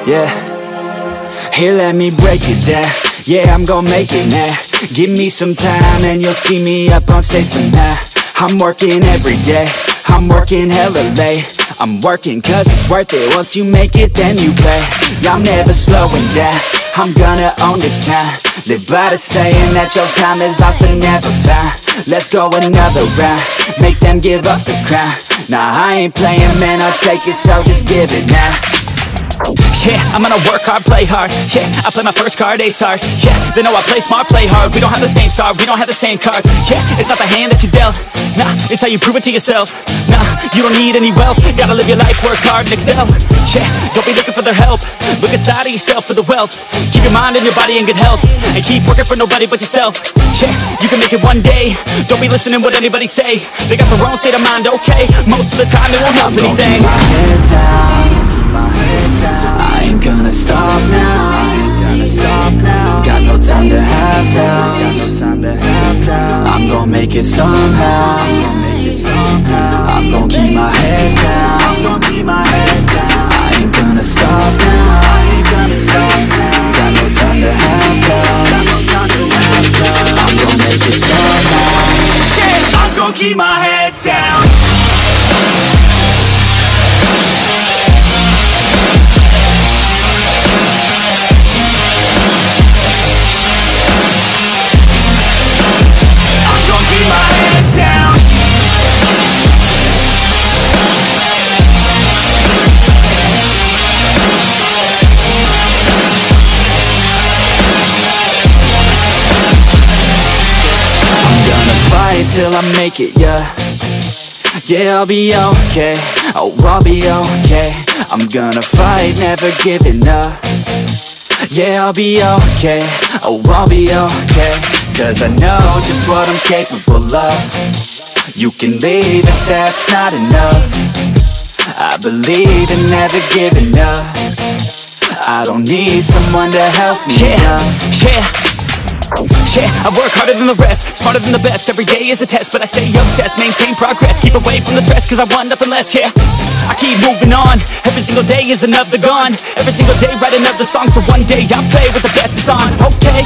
Yeah. Here, let me break it down. Yeah, I'm gon' make it now. Give me some time and you'll see me up on stage somehow. I'm working every day, I'm working hella late. I'm working cause it's worth it. Once you make it, then you play. I'm never slowing down, I'm gonna own this town. Live by the saying that your time is lost but never found. Let's go another round, make them give up the crown. Nah, I ain't playing, man, I'll take it, so just give it now. Yeah, I'm gonna work hard, play hard. Yeah, I play my first card, ace hard. Yeah, they know I play smart, play hard. We don't have the same star, we don't have the same cards. Yeah, it's not the hand that you dealt. Nah, it's how you prove it to yourself. Nah, you don't need any wealth. Gotta live your life, work hard and excel. Yeah, don't be looking for their help. Look inside of yourself for the wealth. Keep your mind and your body in good health. And keep working for nobody but yourself. Yeah, you can make it one day. Don't be listening what anybody say. They got their own state of mind, okay. Most of the time they won't help anything. Keep my head down, keep my head down. I ain't gonna stop now, I ain't gonna stop now. Got no time to have doubts, got no time to have doubts. I'm gon' make it somehow, I'm gon' make it somehow. I'm gon' keep my head down, I'm gon' keep my head down. I ain't gonna stop now, I ain't gonna stop now. Got no time to have doubts, got no time to have doubts. I'm gon' make it somehow. Yeah, I'm gon' keep my head down. Till I make it, yeah. Yeah, I'll be okay. Oh, I'll be okay. I'm gonna fight, never giving up. Yeah, I'll be okay. Oh, I'll be okay. Cause I know just what I'm capable of. You can leave if that's not enough. I believe in never giving up. I don't need someone to help me up. Yeah, I work harder than the rest, smarter than the best. Every day is a test, but I stay obsessed. Maintain progress, keep away from the stress, cause I want nothing less, yeah. I keep moving on, every single day is another gone. Every single day write another song, so one day I'll play with the best is on. Okay,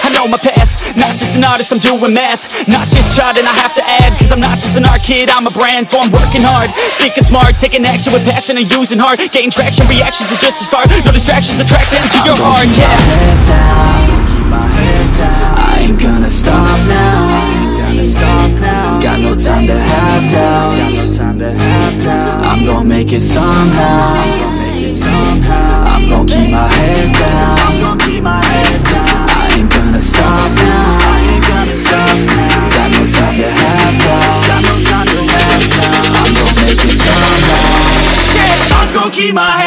I know my path, not just an artist, I'm doing math. Not just charting, I have to add, cause I'm not just an art kid, I'm a brand. So I'm working hard, thinking smart, taking action with passion and using heart. Getting traction, reactions are just a start. No distractions, attract them to your heart, yeah. Keep my head down, keep my head down. I ain't gonna stop now, I ain't gonna stop now. Got no time to have doubts, got no time to have doubts. I'm gon' make it somehow, I'm gon' make it somehow. I'm gon' keep my head down, I'm gon' keep my head down. I ain't gonna stop now, I ain't gonna stop now. Got no time to have doubts, got no time to have doubts. I'm gon' make it somehow. Yeah, I'm gon' keep my head down.